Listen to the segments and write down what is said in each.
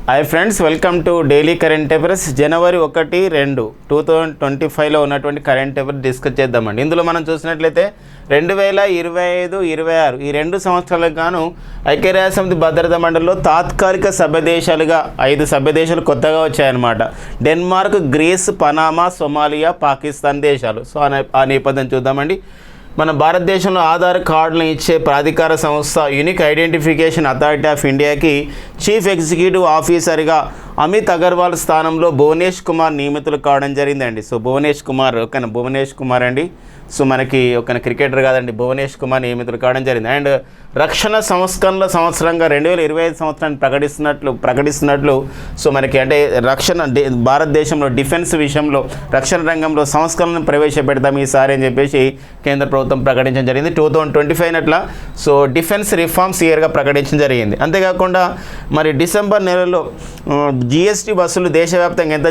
Hi friends, welcome to daily current affairs. జనవరి 1, 2025లో ఉన్నటువంటి కరెంట్ అఫైర్ డిస్కస్ చేద్దామండి. ఇందులో మనం చూసినట్లయితే 2025-26 ఈ 2 సంవత్సరాలకు గాను ఐక్యరాజ్యసమితి భద్రతా మండలిలో తాత్కాలిక సభ్యదేశాలుగా 5 సభ్యదేశాలు కొత్తగా వచ్చాయన్నమాట. Denmark, Greece, Panama, Somalia, Pakistan దేశాలు. సో ఆ నేపథ్యం చూద్దామండి. మన భారతదేశంలో ఆధార్ కార్డులను ఇచ్చే ప్రాధికార సంస్థ యూనిక్ ఐడెంటిఫికేషన్ అథారిటీ ఆఫ్ ఇండియాకి చీఫ్ ఎగ్జిక్యూటివ్ ఆఫీసర్గా అమిత్ అగర్వాల్ స్థానంలో భువనేష్ కుమార్ నియమితులు కావడం జరిగిందండి. సో భువనేష్ కుమార్ అండి. సో మనకి ఒక క్రికెటర్ కాదండి, భువనేష్ కుమార్ నియమితులు కావడం జరిగింది. అండ్ రక్షణ సంస్కరణల సంవత్సరంగా 2025 సంవత్సరాన్ని ప్రకటిస్తున్నట్లు సో మనకి అంటే భారతదేశంలో డిఫెన్స్ విషయంలో రక్షణ రంగంలో సంస్కరణను ప్రవేశపెడతాం ఈసారి అని చెప్పేసి కేంద్ర ప్రభుత్వం ప్రకటించడం జరిగింది. 2025 అట్లా సో డిఫెన్స్ రిఫార్మ్స్ ఇయర్గా ప్రకటించడం జరిగింది. అంతేకాకుండా మరి డిసెంబర్ నెలలో జిఎస్టీ బస్సులు దేశవ్యాప్తంగా ఎంత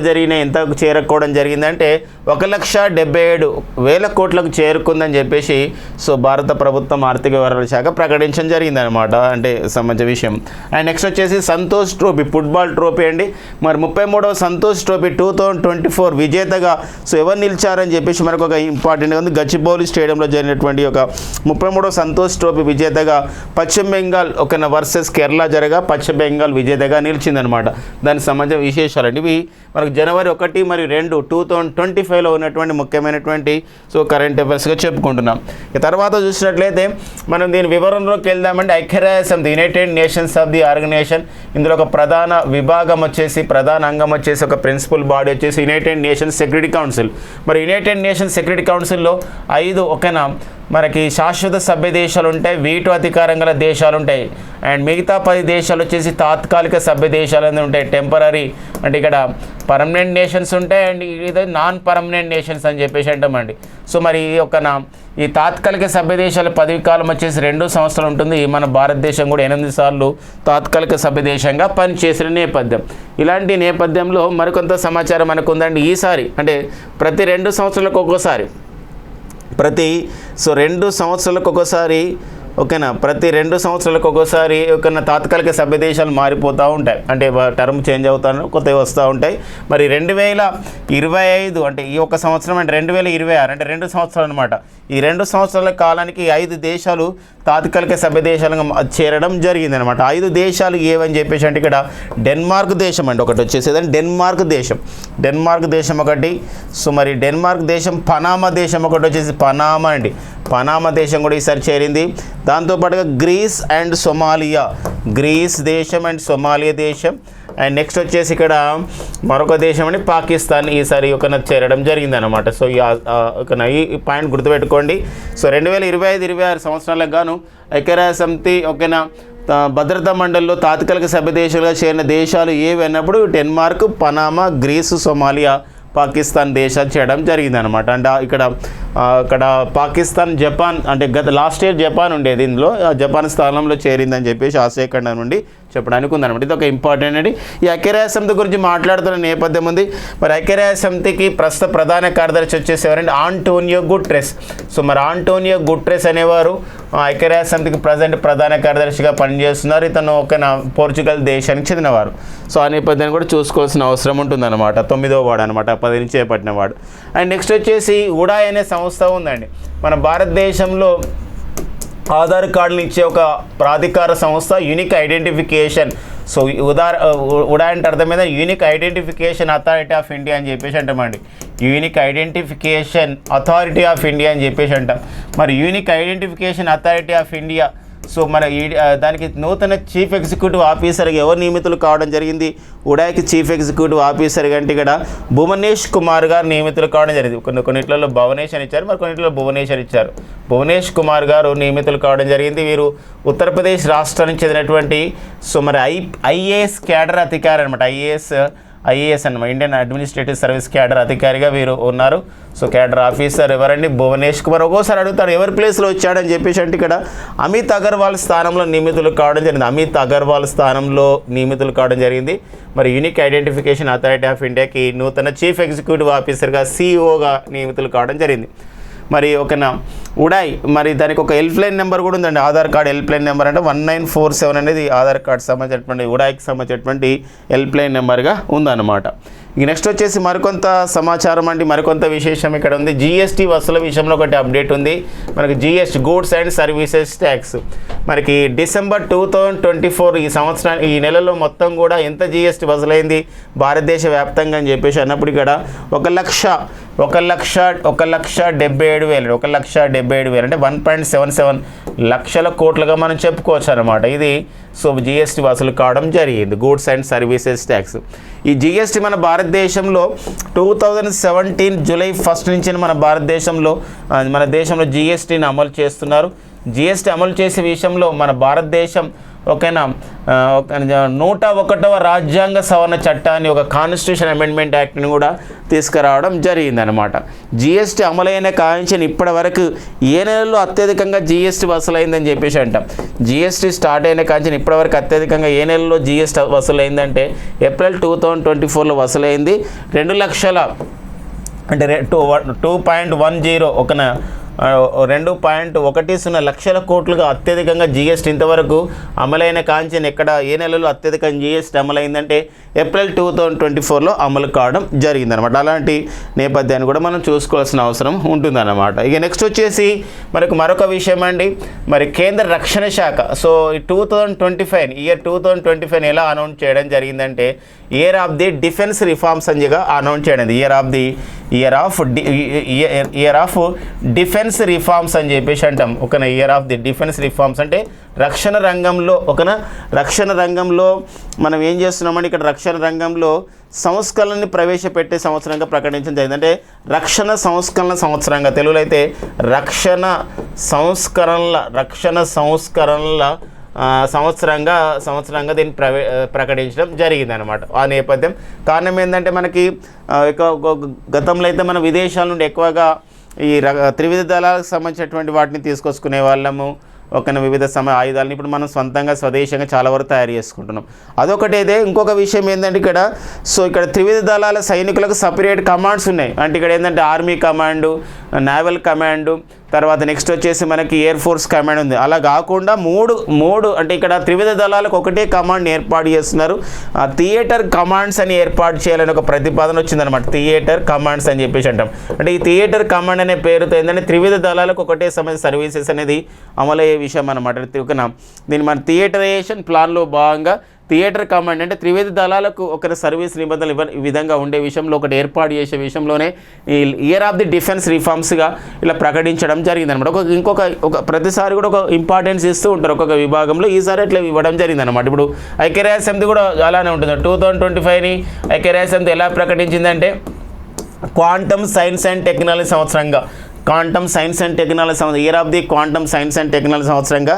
చేరుకోవడం జరిగిందంటే 1,77,000 కోట్లకు చేరుకుందని చెప్పేసి సో భారత ప్రభుత్వం ఆర్థిక వ్యవహారాల శాఖ ప్రకటించడం జరిగిందనమాట. అంటే సంబంధించిన విషయం. అండ్ నెక్స్ట్ వచ్చేసి సంతోష్ ట్రోఫీ, ఫుట్బాల్ ట్రోఫీ అండి. మరి 33వ సంతోష్ ట్రోఫీ 2024 విజేతగా సో ఎవరు నిలిచారని చెప్పేసి మనకు ఒక ఇంపార్టెంట్గా ఉంది. గచ్చిబౌలి స్టేడియంలో జరిగినటువంటి ఒక 33వ సంతోష్ ట్రోఫీ విజేతగా పశ్చిమ బెంగాల్ వర్సెస్ కేరళ జరగా పశ్చిమ బెంగాల్ విజేతగా నిలిచిందనమాట. దానికి సంబంధించిన విశేషాలు అండి ఇవి మనకు జనవరి 1 మరియు 2, 2025లో ఉన్నటువంటి ముఖ్యమైనటువంటి సో కరెంట్ అఫైర్స్గా చెప్పుకుంటున్నాం. తర్వాత చూసినట్లయితే మనం దీని వివరంలోకి వెళ్దామంటే ఐక్యరాజ్యసమితి United Nations of the organization, ఇందులో ఒక ప్రధాన అంగం వచ్చేసి ఒక ప్రిన్సిపల్ బాడీ వచ్చేసి యునైటెడ్ నేషన్స్ సెక్యూరిటీ కౌన్సిల్. మరి యునైటెడ్ నేషన్స్ సెక్యూరిటీ కౌన్సిల్లో 5 మనకి శాశ్వత సభ్య దేశాలు ఉంటాయి, వీటో అధికారం గల దేశాలు ఉంటాయి. అండ్ మిగతా 10 దేశాలు వచ్చేసి తాత్కాలిక సభ్య దేశాలు అనేది ఉంటాయి, టెంపరీ. అంటే ఇక్కడ పర్మనెంట్ నేషన్స్ ఉంటాయి అండ్ ఇది నాన్ పర్మనెంట్ నేషన్స్ అని చెప్పేసి అంటామండి. సో మరి ఈ తాత్కాలిక సభ్య దేశాల పదవి కాలం వచ్చేసి 2 సంవత్సరాలు ఉంటుంది. మన భారతదేశం కూడా 8 సార్లు తాత్కాలిక సభ్య దేశంగా పనిచేసిన నేపథ్యం. ఇలాంటి నేపథ్యంలో మరికొంత సమాచారం మనకు ఉందండి. ఈసారి అంటే ప్రతి 2 సంవత్సరాలకు ఒక్కోసారి ప్రతి 2 సంవత్సరాలకు ఒకసారి తాత్కాలిక సభ్య దేశాలు మారిపోతూ ఉంటాయి. అంటే టర్మ్ చేంజ్ అవుతాను, కొత్తవి వస్తూ ఉంటాయి. మరి 2025 అంటే ఈ ఒక సంవత్సరం అంటే 2026 అంటే 2 సంవత్సరాలు అనమాట. ఈ 2 సంవత్సరాల కాలానికి 5 దేశాలు తాత్కాలిక సభ్య దేశాలుగా చేరడం జరిగిందనమాట. 5 దేశాలు ఏవని చెప్పేసి అంటే ఇక్కడ డెన్మార్క్ దేశం అండి ఒకటి వచ్చేసేదని డెన్మార్క్ దేశం ఒకటి. సో మరి డెన్మార్క్ దేశం, పనామా దేశం ఒకటి వచ్చేసి పనామా దేశం కూడా ఈసారి చేరింది. దాంతోపాటుగా గ్రీస్ దేశం అండ్ సొమాలియా దేశం. అండ్ నెక్స్ట్ వచ్చేసి ఇక్కడ మరొక దేశం అని పాకిస్తాన్ ఈసారి చేరడం జరిగిందనమాట. సో ఈ పాయింట్ గుర్తుపెట్టుకోండి. సో 2025-26 సంవత్సరాలకు గాను ఐక్యరాజ్యసమితి భద్రతా మండలిలో తాత్కాలిక సభ్య దేశాలుగా చేరిన దేశాలు ఏవి అన్నప్పుడు Denmark, Panama, Greece, Somalia, Pakistan దేశాలు చేయడం జరిగిందనమాట. అంటే ఇక్కడ పాకిస్తాన్, జపాన్ అంటే లాస్ట్ ఇయర్ జపాన్ ఉండేది, ఇందులో జపాన్ స్థానంలో చేరిందని చెప్పేసి ఆసియా ఖండం నుండి చెప్పడానికి ఉందన్నమాట. ఇది ఒక ఇంపార్టెంట్ అండి. ఈ ఐక్యరాజ్యసమితి గురించి మాట్లాడుతున్న నేపథ్యం ఉంది. మరి ఐక్యరాజ్యసమితికి ప్రస్తుత ప్రధాన కార్యదర్శి వచ్చేసి ఎవరంటే ఆంటోనియో గుటెరెస్. సో మరి ఆంటోనియో గుటెరెస్ అనేవారు ఐక్యరాజ్యసమితికి ప్రధాన కార్యదర్శిగా పనిచేస్తున్నారు. ఇతను పోర్చుగల్ దేశానికి చెందినవారు. సో ఆ నేపథ్యాన్ని కూడా చూసుకోవాల్సిన అవసరం ఉంటుందన్నమాట. 9వ వాడు అనమాట, 10 నుంచి చేపట్టిన వాడు. అండ్ నెక్స్ట్ వచ్చేసి ఉడాయ్ అనే సంస్థ ఉందండి. మన భారతదేశంలో ఆధార్ కార్డులు ఇచ్చే ఒక ప్రాధికార సంస్థ యూనిక్ ఐడెంటిఫికేషన్. సో ఉడాయ్ అంటే అర్థమైందా, unique identification authority of India అని చెప్పేసి అంటామండి. Unique identification authority of India అని చెప్పేసి అంటాం. మరి unique identification authority of India so మన దానికి నూతన చీఫ్ ఎగ్జిక్యూటివ్ ఆఫీసర్గా ఎవరు నియమితులు కావడం జరిగింది? ఉడాయ్కి చీఫ్ ఎగ్జిక్యూటివ్ ఆఫీసర్గా అంటే ఇక్కడ భువనేష్ కుమార్ గారు నియమితులు కావడం జరిగింది. కొన్నిట్లలో భువనేష్ అని ఇచ్చారు, మరి కొన్నిట్లలో భువనేష్ అని ఇచ్చారు. భువనేష్ కుమార్ గారు నియమితులు కావడం జరిగింది. వీరు ఉత్తరప్రదేశ్ రాష్ట్రానికి చెందినటువంటి సో మరి ఐఏఎస్ క్యాడర్ అధికారి అనమాట. ఐఏఎస్ అన్నమాట, ఇండియన్ అడ్మినిస్ట్రేటివ్ సర్వీస్ క్యాడర్ అధికారిగా వీరు ఉన్నారు. సో క్యాడర్ ఆఫీసర్ ఎవరండి? భువనేష్ కుమార్. ఒక్కోసారి అడుగుతారు ఎవరి ప్లేస్లో వచ్చాడని చెప్పేసి అంటే ఇక్కడ అమిత్ అగర్వాల్ స్థానంలో నియమితులు కావడం జరిగింది. మరి యూనిక్ ఐడెంటిఫికేషన్ అథారిటీ ఆఫ్ ఇండియాకి నూతన చీఫ్ ఎగ్జిక్యూటివ్ ఆఫీసర్గా సిఇఓగా నియమితులు కావడం జరిగింది. మరి ఒకనా ఉడాయ్ మరి దానికి ఒక హెల్ప్లైన్ నెంబర్ కూడా ఉందండి, ఆధార్ కార్డ్ హెల్ప్లైన్ నెంబర్ అంటే 1947 అనేది ఆధార్ కార్డ్ సంబంధించినటువంటి ఉడాయ్కి సంబంధించినటువంటి హెల్ప్లైన్ నెంబర్గా ఉందన్నమాట. ఇక నెక్స్ట్ వచ్చేసి మరికొంత సమాచారం అండి, మరికొంత విశేషం ఇక్కడ ఉంది. జిఎస్టీ వసూల విషయంలో ఒకటి అప్డేట్ ఉంది మనకి. GST goods and services tax మనకి డిసెంబర్ 2024 ఈ సంవత్సరానికి ఈ నెలలో మొత్తం కూడా ఎంత జిఎస్టీ వసూలైంది భారతదేశ వ్యాప్తంగా అని చెప్పేసి అన్నప్పుడు ఇక్కడ 1,77,000 అంటే 1.77 లక్షల కోట్లుగా మనం చెప్పుకోవచ్చు అనమాట ఇది. సో జిఎస్టీ వసూలు కావడం జరిగింది, గూడ్స్ అండ్ సర్వీసెస్ ట్యాక్స్. ఈ జిఎస్టీ మన భారతదేశంలో 2017 జూలై 1 నుంచి మన దేశంలో జిఎస్టీని అమలు చేస్తున్నారు. జిఎస్టీ అమలు చేసే విషయంలో మన భారతదేశం ఓకేనా 101వ రాజ్యాంగ సవరణ చట్టాన్ని, ఒక కాన్స్టిట్యూషన్ అమెండ్మెంట్ యాక్ట్ని కూడా తీసుకురావడం జరిగిందనమాట. జిఎస్టీ అమలైన కాంచెని ఇప్పటి వరకు ఏ నెలలో అత్యధికంగా జిఎస్టీ వసూలైందని చెప్పేసి అంటాం. జిఎస్టీ స్టార్ట్ అయిన కాంచెని ఇప్పటివరకు అత్యధికంగా ఏ నెలలో జిఎస్టీ వసూలైందంటే ఏప్రిల్ 2024లో వసూలైంది 2 లక్షల అంటే 2.10 ఒకన 2.10 లక్షల కోట్లుగా అత్యధికంగా జిఎస్టీ ఇంతవరకు అమలైన కాంచెని ఎక్కడ ఏ నెలలో అత్యధికంగా జిఎస్టీ అమలైందంటే ఏప్రిల్ 2024లో అమలు కావడం జరిగిందనమాట. అలాంటి నేపథ్యాన్ని కూడా మనం చూసుకోవాల్సిన అవసరం ఉంటుందన్నమాట. ఇక నెక్స్ట్ వచ్చేసి మరొక విషయం అండి, మరి కేంద్ర రక్షణ శాఖ సో 2025 ఎలా అనౌన్స్ చేయడం జరిగిందంటే year of the defence reforms అని అనౌన్స్ చేయడం. ఇయర్ ఆఫ్ డిఫెన్స్ రిఫార్మ్స్ అని చెప్పేసి అంటాం. ఒకన year of the defence reforms అంటే రక్షణ రంగంలో మనం ఏం చేస్తున్నామంటే ఇక్కడ రక్షణ రంగంలో సంస్కరణని ప్రవేశపెట్టే సంవత్సరంగా ప్రకటించడం జరిగింది. అంటే రక్షణ సంస్కరణ సంవత్సరంగా, తెలుగులో అయితే రక్షణ సంస్కరణల సంవత్సరంగా దీన్ని ప్రకటించడం జరిగిందనమాట. ఆ నేపథ్యం కారణం ఏంటంటే మనకి గతంలో అయితే మన విదేశాల నుండి ఎక్కువగా ఈ త్రివిధ దళాలకు సంబంధించినటువంటి వాటిని తీసుకొచ్చుకునే వాళ్ళము, ఒక వివిధ ఆయుధాలను ఇప్పుడు మనం సొంతంగా స్వదేశంగా చాలా వరకు తయారు చేసుకుంటున్నాం. అదొకటి అయితే ఇంకొక విషయం ఏంటంటే ఇక్కడ త్రివిధ దళాల సైనికులకు సపరేట్ కమాండ్స్ ఉన్నాయి. అంటే ఇక్కడ ఏంటంటే ఆర్మీ కమాండు, నేవల్ కమాండు, తర్వాత నెక్స్ట్ వచ్చేసి మనకి ఎయిర్ ఫోర్స్ కమాండ్ ఉంది. అలా కాకుండా మూడు అంటే ఇక్కడ త్రివిధ దళాలకు ఒకటే కమాండ్ ఏర్పాటు చేస్తున్నారు. థియేటర్ కమాండ్స్ అని ఏర్పాటు చేయాలని ఒక ప్రతిపాదన వచ్చిందనమాట. థియేటర్ కమాండ్స్ అని చెప్పేసి అంటాం. అంటే ఈ థియేటర్ కమాండ్ అనే పేరుతో ఏంటంటే త్రివిధ దళాలకు ఒకటే సమయ సర్వీసెస్ అనేది అమలయ్యే విషయం అనమాట. దీన్ని మన థియేటరైజేషన్ ప్లాన్లో భాగంగా థియేటర్ కమాండ్ అంటే త్రివిధ దళాలకు ఒక సర్వీస్ నిబంధనలు ఈ విధంగా ఉండే విషయంలో ఒకటి ఏర్పాటు చేసే విషయంలోనే ఈ ఇయర్ ఆఫ్ ది డిఫెన్స్ రిఫార్మ్స్గా ఇలా ప్రకటించడం జరిగిందనమాట. ప్రతిసారి కూడా ఒక ఇంపార్టెన్స్ ఇస్తూ ఉంటారు ఒక్కొక్క విభాగంలో, ఈసారి ఇట్లా ఇవ్వడం జరిగిందనమాట. ఇప్పుడు ఐక్యరాజ్య సమితి కూడా అలానే ఉంటుంది. 2025ని ఐక్యరాజ్య సమితి ఎలా ప్రకటించిందంటే క్వాంటమ్ సైన్స్ అండ్ టెక్నాలజీ సంవత్సరంగా, year of the quantum science and technology సంవత్సరంగా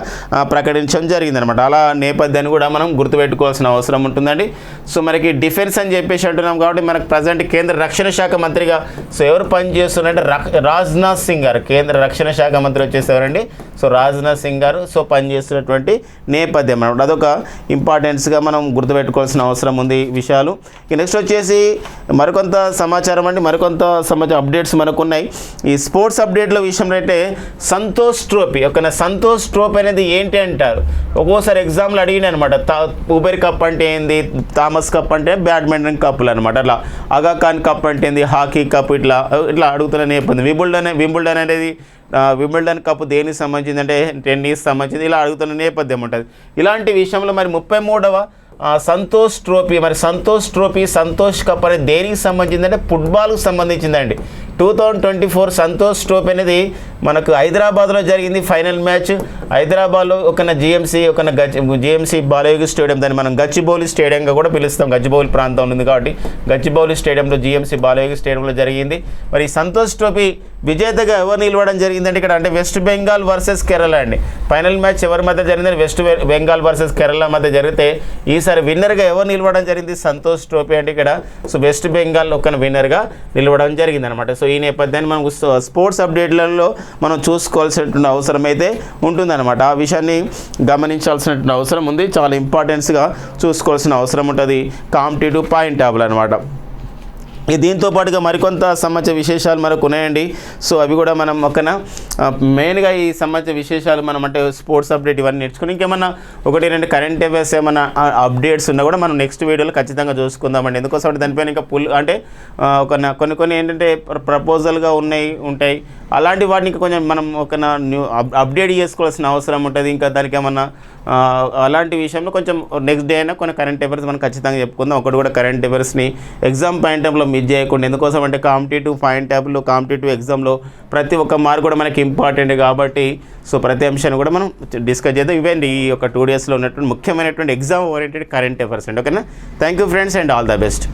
ప్రకటించడం జరిగిందనమాట. అలా నేపథ్యాన్ని కూడా మనం గుర్తుపెట్టుకోవాల్సిన అవసరం ఉంటుందండి. సో మనకి డిఫెన్స్ అని చెప్పేసి అంటున్నాం కాబట్టి మనకు ప్రజెంట్ కేంద్ర రక్షణ శాఖ మంత్రిగా సో ఎవరు పనిచేస్తున్నారంటే రాజ్నాథ్ సింగ్ గారు, కేంద్ర రక్షణ శాఖ మంత్రి వచ్చేసేవారండి. సో రాజ్నాథ్ సింగ్ గారు సో పనిచేస్తున్నటువంటి నేపథ్యం అనమాట. అదొక ఇంపార్టెన్స్గా మనం గుర్తుపెట్టుకోవాల్సిన అవసరం ఉంది విషయాలు. నెక్స్ట్ వచ్చేసి మరికొంత సమాచారం అండి, మరికొంత సమాచారం అప్డేట్స్ మనకున్నాయి. ఈ స్పోర్ట్స్ అప్డేట్ల విషయంలో అయితే సంతోష్ ట్రోఫీ అనేది ఏంటి అంటారు. ఒక్కోసారి ఎగ్జామ్లు అడిగిన అనమాట. ఉబెర్ కప్ అంటే ఏంది, థామస్ కప్ అంటే బ్యాడ్మింటన్ కప్పులు అనమాట. అట్లా అగా ఖాన్ కప్ అంటే ఏంది, హాకీ కప్ ఇట్లా అడుగుతున్న నేపథ్యం. వింబుల్డన్ అనేది వింబుల్డన్ కప్ దేనికి సంబంధించింది అంటే టెన్నిస్ సంబంధించింది, ఇలా అడుగుతున్న నేపథ్యం ఉంటుంది. ఇలాంటి విషయంలో మరి 33వ సంతోష్ ట్రోఫీ సంతోష్ కప్ అనేది దేనికి సంబంధించిందంటే ఫుట్బాల్కు సంబంధించిందండి. 2024 సంతోష్ ట్రోఫీ అనేది మనకు హైదరాబాద్లో జరిగింది. ఫైనల్ మ్యాచ్ హైదరాబాద్లో జిఎంసీ బాలయోగి స్టేడియం, దాన్ని మనం గచ్చిబౌలి స్టేడియంగా కూడా పిలుస్తాం. గచ్చిబౌలి ప్రాంతం ఉంది కాబట్టి గచ్చిబౌలి స్టేడియంలో జిఎంసీ బాలయోగి స్టేడియంలో జరిగింది. మరి సంతోష్ ట్రోఫీ విజేతగా ఎవరు నిలవడం జరిగిందంటే ఇక్కడ అంటే వెస్ట్ బెంగాల్ వర్సెస్ కేరళ అండి. ఫైనల్ మ్యాచ్ ఎవరి మధ్య జరిగిందని వెస్ట్ బెంగాల్ వర్సెస్ కేరళ మధ్య జరిగితే ఈసారి విన్నర్గా ఎవరు నిలవడం జరిగింది సంతోష్ ట్రోఫీ అంటే ఇక్కడ సో వెస్ట్ బెంగాల్ విన్నర్గా నిలవడం జరిగింది అనమాట. సో ఈ నేపథ్యాన్ని మనం స్పోర్ట్స్ అప్డేట్లలో మనం చూసుకోవాల్సినటువంటి అవసరం అయితే ఉంటుందన్నమాట. ఆ విషయాన్ని గమనించాల్సినటువంటి అవసరం ఉంది, చాలా ఇంపార్టెన్స్గా చూసుకోవాల్సిన అవసరం ఉంటుంది. కాంపిటేటివ్ పాయింట్ టేబుల్ అనమాట. దీంతో పాటుగా మరికొంత సమాచార విశేషాలు మనకు ఉన్నాయండి. సో అవి కూడా మనం ఒకన మెయిన్గా ఈ సమాచార విశేషాలు మనం అంటే స్పోర్ట్స్ అప్డేట్ ఇవన్నీ నేర్చుకుని ఇంకేమన్నా 1-2 కరెంట్ అఫైర్స్ ఏమైనా అప్డేట్స్ ఉన్నా కూడా మనం నెక్స్ట్ వీడియోలో ఖచ్చితంగా చూసుకుందామండి. ఎందుకోసం అంటే దానిపైన ఇంకా అంటే కొన్ని ఏంటంటే ప్రపోజల్గా ఉంటాయి అలాంటి వాటిని ఇంకా కొంచెం మనం ఒక న్యూ అప్డేట్ చేసుకోవాల్సిన అవసరం ఉంటుంది. ఇంకా దానికి ఏమన్నా అలాంటి విషయంలో కొంచెం నెక్స్ట్ డే అయినా కొన్ని కరెంట్ అఫైర్స్ మనం ఖచ్చితంగా చెప్పుకుందాం. ఒకటి కూడా కరెంట్ అఫైర్స్ని ఎగ్జామ్ పాయింట్ ఆఫ్లో మిస్ చేయకుండా. ఎందుకోసం అంటే కాంపిటేటివ్ పాయింట్ ఆఫ్లో కాంపిటేటివ్ ఎగ్జామ్లో ప్రతి ఒక్క మార్క్ కూడా మనకి ఇంపార్టెంట్ కాబట్టి సో ప్రతి అంశాన్ని కూడా మనం డిస్కస్ చేద్దాం. ఇవేంటి ఈ యొక్క 2 డేస్లో ఉన్నటువంటి ముఖ్యమైనటువంటి ఎగ్జామ్ ఓరియంటెడ్ కరెంట్ అఫైర్స్ అండి. ఓకేనా, thank you friends and all the best.